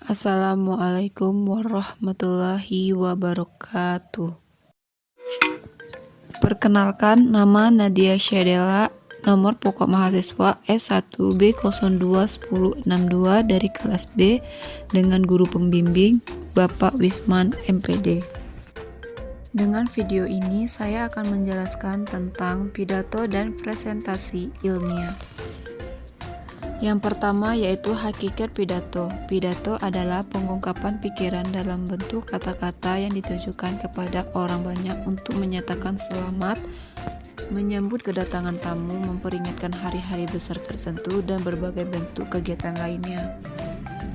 Assalamualaikum warahmatullahi wabarakatuh. Perkenalkan, nama Nadia Syadela, nomor pokok mahasiswa S1B021062 dari kelas B dengan guru pembimbing Bapak Wisman MPD. Dengan video ini saya akan menjelaskan tentang pidato dan presentasi ilmiah. Yang pertama yaitu hakikat pidato. Pidato adalah pengungkapan pikiran dalam bentuk kata-kata yang ditujukan kepada orang banyak untuk menyatakan selamat, menyambut kedatangan tamu, memperingatkan hari-hari besar tertentu, dan berbagai bentuk kegiatan lainnya.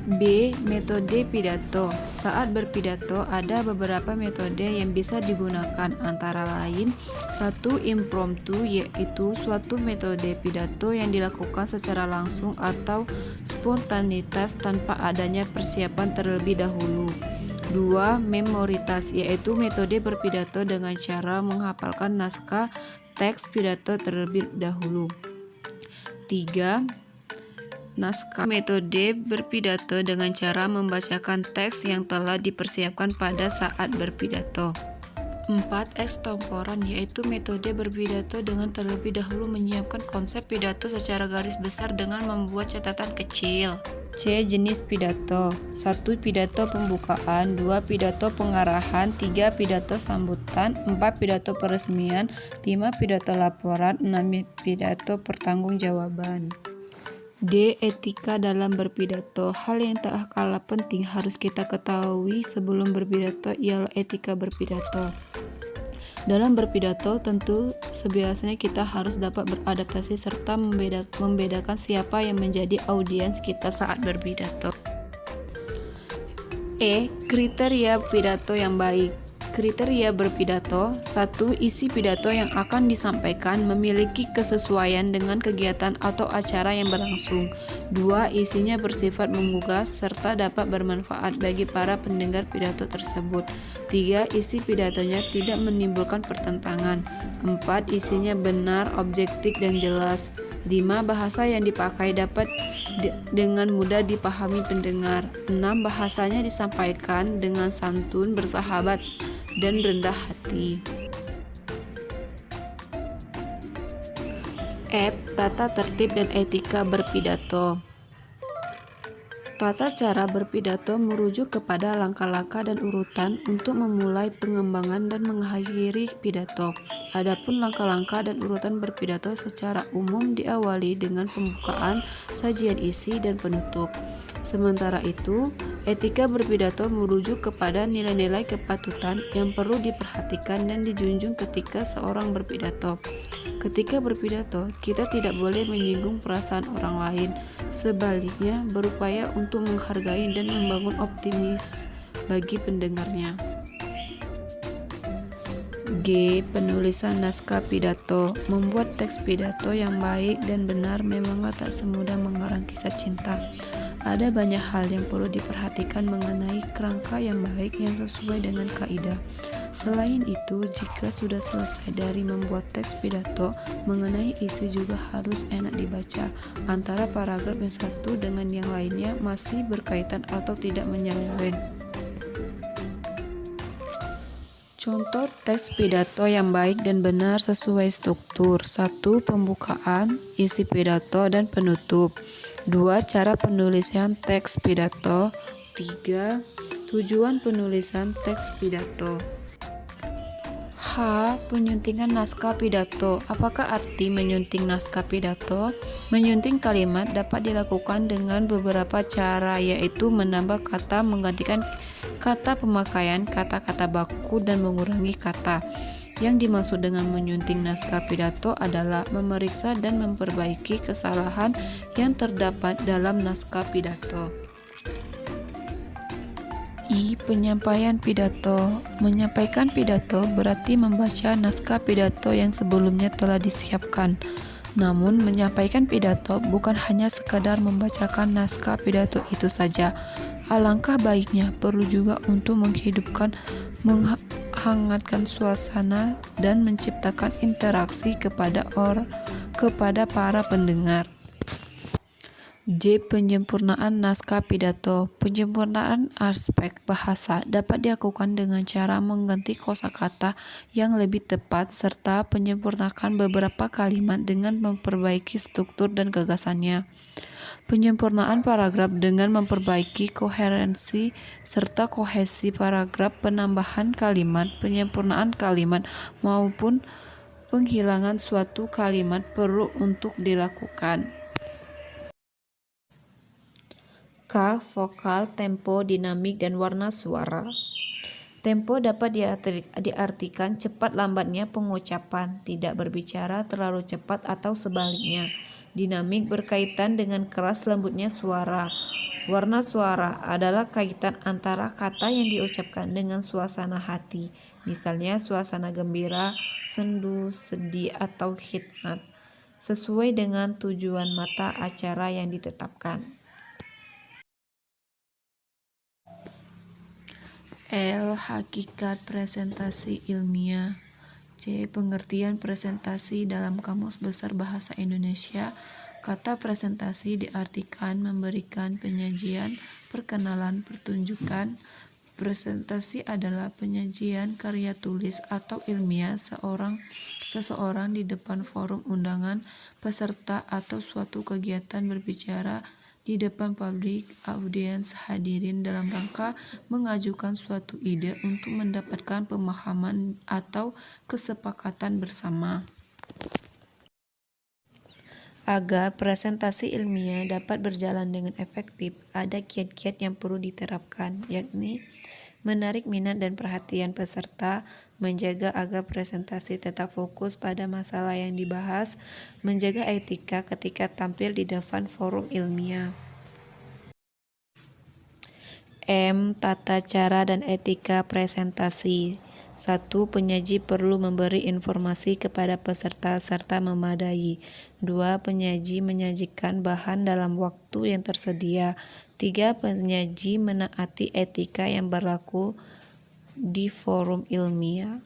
B. Metode pidato. Saat berpidato ada beberapa metode yang bisa digunakan, antara lain 1. Impromptu, yaitu suatu metode pidato yang dilakukan secara langsung atau spontanitas tanpa adanya persiapan terlebih dahulu. 2. Memoritas, yaitu metode berpidato dengan cara menghafalkan naskah teks pidato terlebih dahulu. 3. Naskah, metode berpidato dengan cara membacakan teks yang telah dipersiapkan pada saat berpidato. 4. Ekstemporan, yaitu metode berpidato dengan terlebih dahulu menyiapkan konsep pidato secara garis besar dengan membuat catatan kecil. C. Jenis pidato. 1. Pidato pembukaan, 2. Pidato pengarahan, 3. Pidato sambutan, 4. Pidato peresmian, 5. Pidato laporan, 6. Pidato pertanggungjawaban. D. Etika dalam berpidato. Hal yang tak kalah penting harus kita ketahui sebelum berpidato ialah etika berpidato. Dalam berpidato tentu sebiasanya kita harus dapat beradaptasi serta membedakan siapa yang menjadi audiens kita saat berpidato. E. Kriteria pidato yang baik. Kriteria berpidato. 1. Isi pidato yang akan disampaikan memiliki kesesuaian dengan kegiatan atau acara yang berlangsung. 2. Isinya bersifat menggugah serta dapat bermanfaat bagi para pendengar pidato tersebut. 3. Isi pidatonya tidak menimbulkan pertentangan. 4. Isinya benar, objektif, dan jelas. 5. Bahasa yang dipakai dapat dengan mudah dipahami pendengar. 6. Bahasanya disampaikan dengan santun, bersahabat, dan rendah hati. F. Tata tertib dan etika berpidato. Tata cara berpidato merujuk kepada langkah-langkah dan urutan untuk memulai pengembangan dan mengakhiri pidato. Adapun langkah-langkah dan urutan berpidato secara umum diawali dengan pembukaan, sajian isi, dan penutup. Sementara itu, etika berpidato merujuk kepada nilai-nilai kepatutan yang perlu diperhatikan dan dijunjung ketika seorang berpidato. Ketika berpidato, kita tidak boleh menyinggung perasaan orang lain. Sebaliknya, berupaya untuk menghargai dan membangun optimis bagi pendengarnya. G. Penulisan naskah pidato. Membuat teks pidato yang baik dan benar memanglah tak semudah mengarang kisah cinta. Ada banyak hal yang perlu diperhatikan mengenai kerangka yang baik yang sesuai dengan kaidah. Selain itu, jika sudah selesai dari membuat teks pidato, mengenai isi juga harus enak dibaca. Antara paragraf yang satu dengan yang lainnya masih berkaitan atau tidak menyeleweng. Contoh teks pidato yang baik dan benar sesuai struktur. 1. Pembukaan, isi pidato, dan penutup. 2. Cara penulisan teks pidato. 3. Tujuan penulisan teks pidato. H. Penyuntingan naskah pidato. Apakah arti menyunting naskah pidato? Menyunting kalimat dapat dilakukan dengan beberapa cara, yaitu menambah kata, menggantikan kata pemakaian, kata-kata baku, dan mengurangi kata. Yang dimaksud dengan menyunting naskah pidato adalah memeriksa dan memperbaiki kesalahan yang terdapat dalam naskah pidato. I. Penyampaian pidato. Menyampaikan pidato berarti membaca naskah pidato yang sebelumnya telah disiapkan. Namun, menyampaikan pidato bukan hanya sekadar membacakan naskah pidato itu saja. Alangkah baiknya perlu juga untuk menghidupkan, menghangatkan suasana, dan menciptakan interaksi kepada para pendengar. J. Penyempurnaan naskah pidato. Penyempurnaan aspek bahasa dapat dilakukan dengan cara mengganti kosakata yang lebih tepat serta penyempurnakan beberapa kalimat dengan memperbaiki struktur dan gagasannya. Penyempurnaan paragraf dengan memperbaiki koherensi serta kohesi paragraf, penambahan kalimat, penyempurnaan kalimat, maupun penghilangan suatu kalimat perlu untuk dilakukan. K. Vokal, tempo, dinamik, dan warna suara. Tempo dapat diartikan cepat lambatnya pengucapan, tidak berbicara terlalu cepat atau sebaliknya. Dinamik berkaitan dengan keras lembutnya suara. Warna suara adalah kaitan antara kata yang diucapkan dengan suasana hati, misalnya suasana gembira, sendu, sedih, atau khidmat, sesuai dengan tujuan mata acara yang ditetapkan. L. Hakikat presentasi ilmiah. C. Pengertian presentasi dalam Kamus Besar Bahasa Indonesia. Kata presentasi diartikan memberikan penyajian, perkenalan, pertunjukan. Presentasi adalah penyajian karya tulis atau ilmiah seseorang di depan forum undangan, peserta, atau suatu kegiatan berbicara di depan publik audiens hadirin dalam rangka mengajukan suatu ide untuk mendapatkan pemahaman atau kesepakatan bersama. Agar presentasi ilmiah dapat berjalan dengan efektif, ada kiat-kiat yang perlu diterapkan, yakni menarik minat dan perhatian peserta, menjaga agar presentasi tetap fokus pada masalah yang dibahas, menjaga etika ketika tampil di depan forum ilmiah. M. Tata cara dan etika presentasi. 1. Penyaji perlu memberi informasi kepada peserta serta memadai. 2. Penyaji menyajikan bahan dalam waktu yang tersedia. 3. Penyaji menaati etika yang berlaku di forum ilmiah.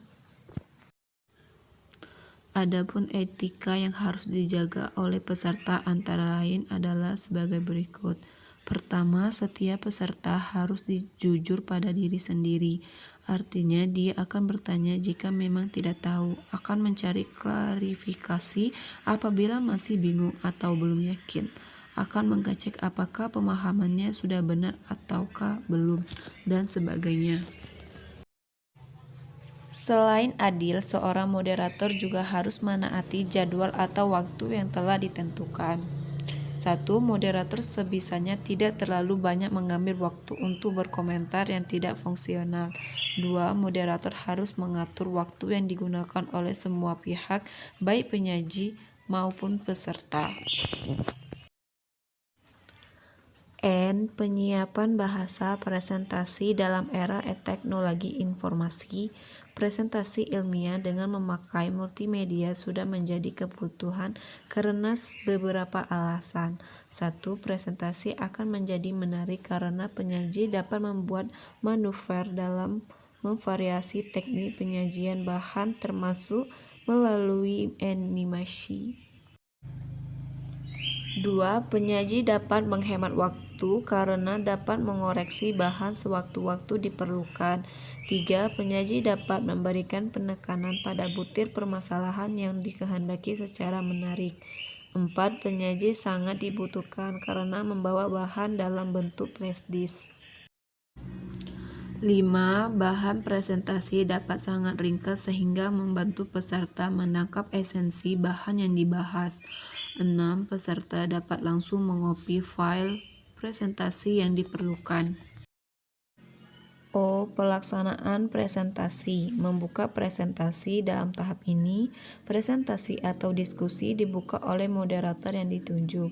Adapun etika yang harus dijaga oleh peserta antara lain adalah sebagai berikut. Pertama, setiap peserta harus jujur pada diri sendiri. Artinya, dia akan bertanya jika memang tidak tahu, akan mencari klarifikasi apabila masih bingung atau belum yakin, akan mengecek apakah pemahamannya sudah benar ataukah belum, dan sebagainya. Selain adil, seorang moderator juga harus menaati jadwal atau waktu yang telah ditentukan. 1. Moderator sebisanya tidak terlalu banyak mengambil waktu untuk berkomentar yang tidak fungsional. 2. Moderator harus mengatur waktu yang digunakan oleh semua pihak, baik penyaji maupun peserta. N. Penyiapan bahasa presentasi dalam era teknologi informasi. Presentasi ilmiah dengan memakai multimedia sudah menjadi kebutuhan karena beberapa alasan. 1. Presentasi akan menjadi menarik karena penyaji dapat membuat manuver dalam memvariasi teknik penyajian bahan termasuk melalui animasi. 2. Penyaji dapat menghemat waktu karena dapat mengoreksi bahan sewaktu-waktu diperlukan. 3. Penyaji dapat memberikan penekanan pada butir permasalahan yang dikehendaki secara menarik. 4. Penyaji sangat dibutuhkan karena membawa bahan dalam bentuk flashdisk. 5. Bahan presentasi dapat sangat ringkas sehingga membantu peserta menangkap esensi bahan yang dibahas. 6. Peserta dapat langsung mengopi file presentasi yang diperlukan. O. Pelaksanaan presentasi. Membuka presentasi. Dalam tahap ini, presentasi atau diskusi dibuka oleh moderator yang ditunjuk.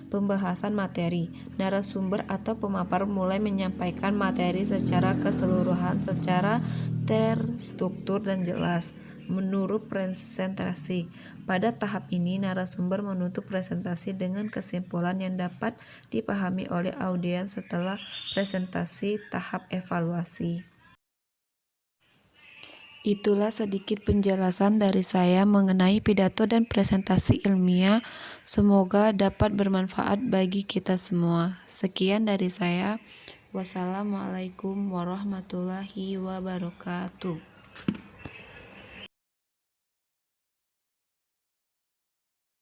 Pembahasan materi. Narasumber atau pemapar mulai menyampaikan materi secara keseluruhan, secara terstruktur dan jelas. Menurut presentasi, pada tahap ini narasumber menutup presentasi dengan kesimpulan yang dapat dipahami oleh audiens setelah presentasi tahap evaluasi. Itulah sedikit penjelasan dari saya mengenai pidato dan presentasi ilmiah. Semoga dapat bermanfaat bagi kita semua. Sekian dari saya. Wassalamualaikum warahmatullahi wabarakatuh.